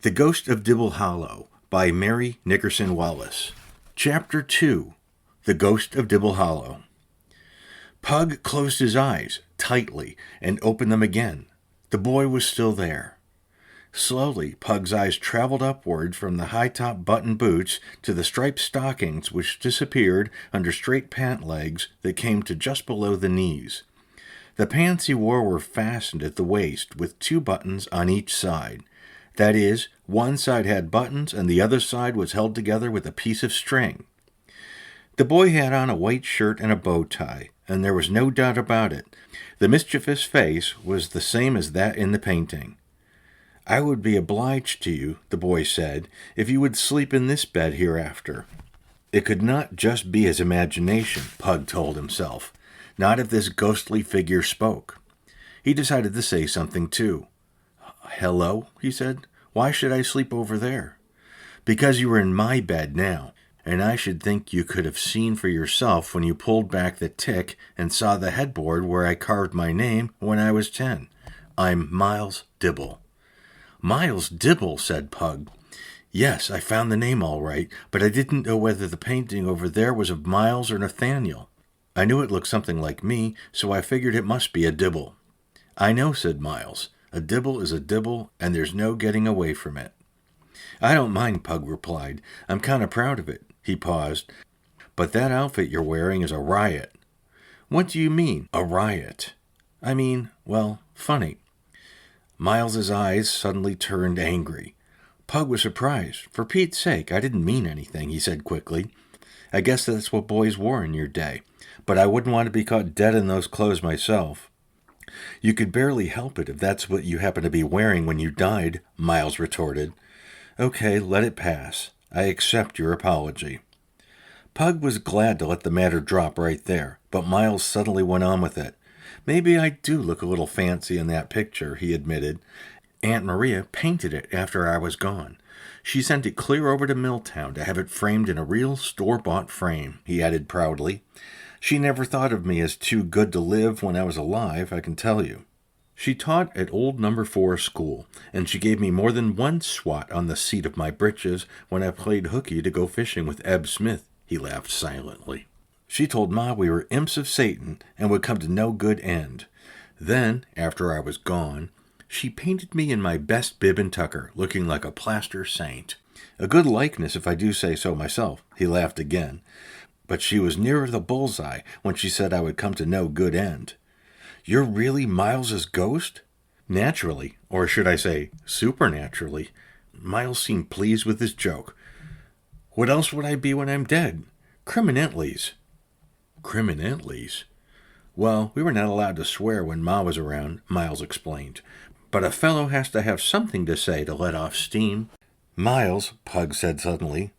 The Ghost of Dibble Hollow by Mary Nickerson Wallace. Chapter 2. The Ghost of Dibble Hollow. Pug closed his eyes tightly and opened them again. The boy was still there. Slowly, Pug's eyes traveled upward from the high-top button boots to the striped stockings which disappeared under straight pant legs that came to just below the knees. The pants he wore were fastened at the waist with 2 buttons on each side. That is, one side had buttons and the other side was held together with a piece of string. The boy had on a white shirt and a bow tie, and there was no doubt about it. The mischievous face was the same as that in the painting. "I would be obliged to you," the boy said, "if you would sleep in this bed hereafter." It could not just be his imagination, Pug told himself, not if this ghostly figure spoke. He decided to say something too. "Hello," he said. "Why should I sleep over there?" "Because you are in my bed now, and I should think you could have seen for yourself when you pulled back the tick and saw the headboard where I carved my name when I was 10. I'm Miles Dibble." "Miles Dibble," said Pug. "Yes, I found the name all right, but I didn't know whether the painting over there was of Miles or Nathaniel. I knew it looked something like me, so I figured it must be a Dibble." "I know," said Miles. "A Dibble is a Dibble, and there's no getting away from it." "I don't mind," Pug replied. "I'm kind of proud of it." He paused. "But that outfit you're wearing is a riot." "What do you mean, a riot?" "I mean, well, funny." Miles's eyes suddenly turned angry. Pug was surprised. "For Pete's sake, I didn't mean anything," he said quickly. "I guess that's what boys wore in your day, but I wouldn't want to be caught dead in those clothes myself." "You could barely help it if that's what you happened to be wearing when you died," Miles retorted. "Okay, let it pass. I accept your apology." Pug was glad to let the matter drop right there, but Miles suddenly went on with it. "Maybe I do look a little fancy in that picture," he admitted. "Aunt Maria painted it after I was gone. She sent it clear over to Milltown to have it framed in a real store-bought frame," he added proudly. "She never thought of me as too good to live when I was alive, I can tell you. She taught at old No. 4 school, and she gave me more than one swat on the seat of my breeches when I played hooky to go fishing with Eb Smith." He laughed silently. "She told Ma we were imps of Satan and would come to no good end. Then, after I was gone, she painted me in my best bib and tucker, looking like a plaster saint. A good likeness, if I do say so myself." He laughed again. "But she was nearer the bullseye when she said I would come to no good end." "You're really Miles's ghost?" "Naturally, or should I say supernaturally." Miles seemed pleased with his joke. "What else would I be when I'm dead? Criminentles." "Criminentles?" "Well, we were not allowed to swear when Ma was around," Miles explained. "But a fellow has to have something to say to let off steam." "Miles," Pug said suddenly,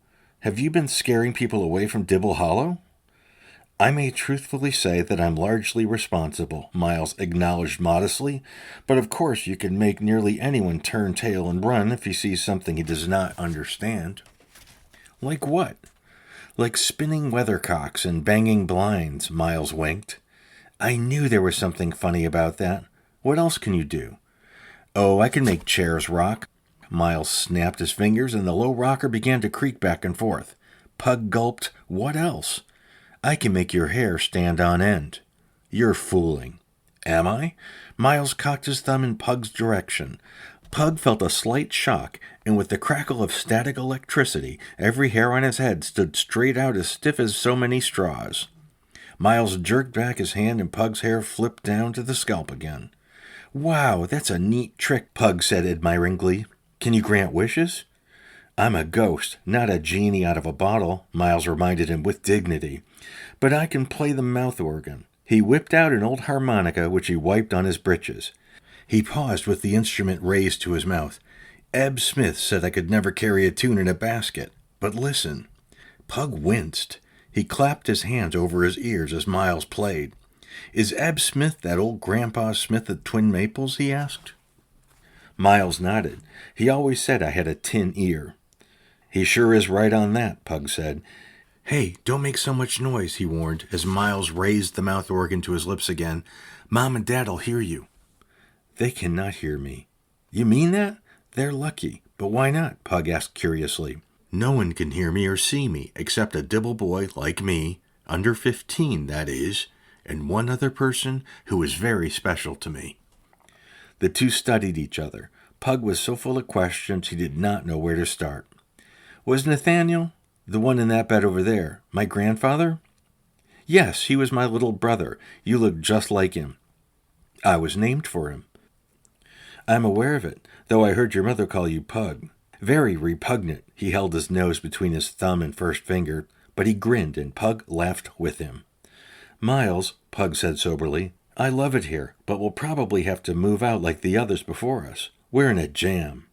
"have you been scaring people away from Dibble Hollow?" "I may truthfully say that I'm largely responsible," Miles acknowledged modestly, "but of course you can make nearly anyone turn tail and run if he sees something he does not understand." "Like what?" "Like spinning weathercocks and banging blinds," Miles winked. "I knew there was something funny about that. What else can you do?" "Oh, I can make chairs rock." Miles snapped his fingers, and the low rocker began to creak back and forth. Pug gulped. "What else?" "I can make your hair stand on end." "You're fooling." "Am I?" Miles cocked his thumb in Pug's direction. Pug felt a slight shock, and with the crackle of static electricity, every hair on his head stood straight out as stiff as so many straws. Miles jerked back his hand, and Pug's hair flipped down to the scalp again. "Wow, that's a neat trick," Pug said admiringly. "Can you grant wishes?" "I'm a ghost, not a genie out of a bottle," Miles reminded him with dignity. "But I can play the mouth organ." He whipped out an old harmonica, which he wiped on his breeches. He paused with the instrument raised to his mouth. "Eb Smith said I could never carry a tune in a basket. But listen." Pug winced. He clapped his hands over his ears as Miles played. "Is Eb Smith that old Grandpa Smith at Twin Maples?" he asked. Miles nodded. "He always said I had a tin ear." "He sure is right on that," Pug said. "Hey, don't make so much noise," he warned, as Miles raised the mouth organ to his lips again. "Mom and Dad'll hear you." "They cannot hear me." "You mean that? They're lucky. But why not? Pug asked curiously. No one can hear me or see me except a Dibble boy like me, under 15, that is, and one other person who is very special to me. The two studied each other. Pug was so full of questions he did not know where to start. Was Nathaniel, the one in that bed over there, my grandfather? Yes, he was my little brother. You look just like him. I was named for him. I'm aware of it, though I heard your mother call you Pug. Very repugnant. He held his nose between his thumb and first finger, but he grinned, and Pug laughed with him. Miles, Pug said soberly, I love it here, but we'll probably have to move out like the others before us. We're in a jam.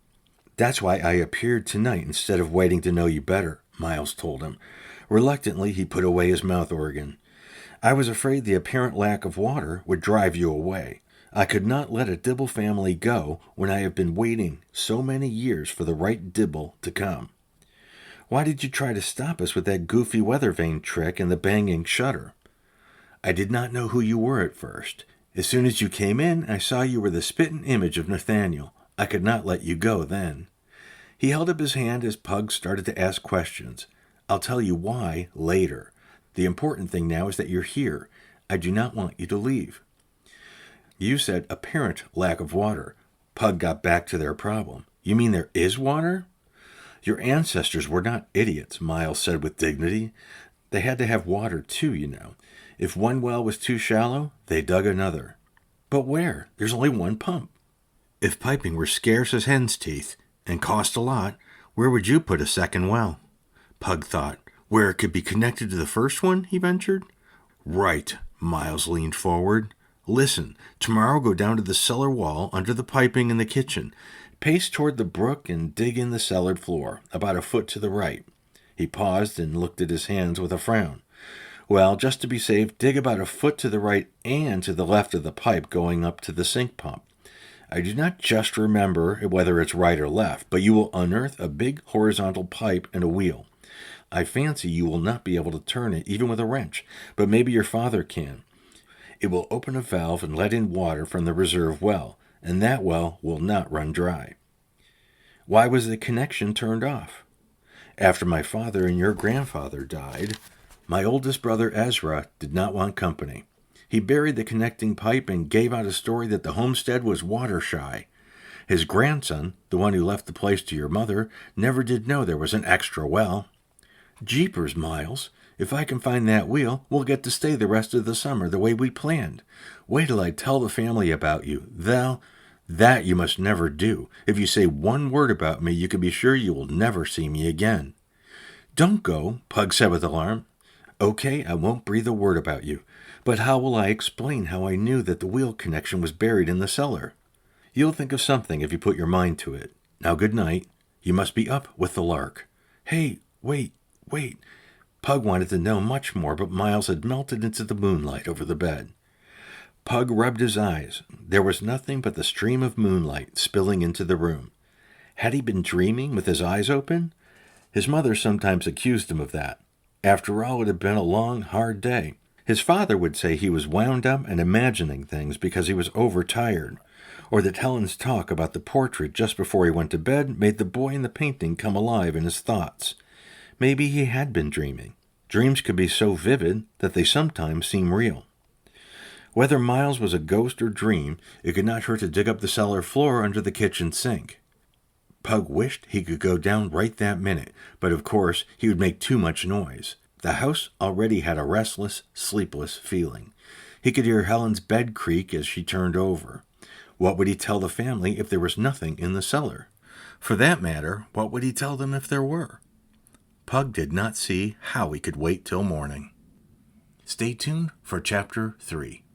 That's why I appeared tonight instead of waiting to know you better, Miles told him. Reluctantly, he put away his mouth organ. I was afraid the apparent lack of water would drive you away. I could not let a Dibble family go when I have been waiting so many years for the right Dibble to come. Why did you try to stop us with that goofy weather vane trick and the banging shutter? I did not know who you were at first. As soon as you came in, I saw you were the spitting image of Nathaniel. I could not let you go then. He held up his hand as Pug started to ask questions. I'll tell you why later. The important thing now is that you're here. I do not want you to leave. You said apparent lack of water. Pug got back to their problem. You mean there is water? Your ancestors were not idiots, Miles said with dignity. They had to have water too, you know. If one well was too shallow, they dug another. But where? There's only one pump. If piping were scarce as hen's teeth and cost a lot, where would you put a second well? Pug thought. Where it could be connected to the first one, he ventured. Right, Miles leaned forward. Listen, tomorrow go down to the cellar wall under the piping in the kitchen. Pace toward the brook and dig in the cellar floor, about a foot to the right. He paused and looked at his hands with a frown. Well, just to be safe, dig about a foot to the right and to the left of the pipe going up to the sink pump. I do not just remember whether it's right or left, but you will unearth a big horizontal pipe and a wheel. I fancy you will not be able to turn it even with a wrench, but maybe your father can. It will open a valve and let in water from the reserve well, and that well will not run dry. Why was the connection turned off? After my father and your grandfather died, my oldest brother Ezra did not want company. He buried the connecting pipe and gave out a story that the homestead was water shy. His grandson, the one who left the place to your mother, never did know there was an extra well. Jeepers, Miles. If I can find that wheel, we'll get to stay the rest of the summer the way we planned. Wait till I tell the family about you. That you must never do. If you say one word about me, you can be sure you will never see me again. Don't go, Pug said with alarm. Okay, I won't breathe a word about you. But how will I explain how I knew that the wheel connection was buried in the cellar? You'll think of something if you put your mind to it. Now, good night. You must be up with the lark. Hey, wait. Pug wanted to know much more, but Miles had melted into the moonlight over the bed. Pug rubbed his eyes. There was nothing but the stream of moonlight spilling into the room. Had he been dreaming with his eyes open? His mother sometimes accused him of that. After all, it had been a long, hard day. His father would say he was wound up and imagining things because he was overtired, or that Helen's talk about the portrait just before he went to bed made the boy in the painting come alive in his thoughts. Maybe he had been dreaming. Dreams could be so vivid that they sometimes seem real. Whether Miles was a ghost or dream, it could not hurt to dig up the cellar floor under the kitchen sink. Pug wished he could go down right that minute, but of course he would make too much noise. The house already had a restless, sleepless feeling. He could hear Helen's bed creak as she turned over. What would he tell the family if there was nothing in the cellar? For that matter, what would he tell them if there were? Pug did not see how he could wait till morning. Stay tuned for Chapter 3.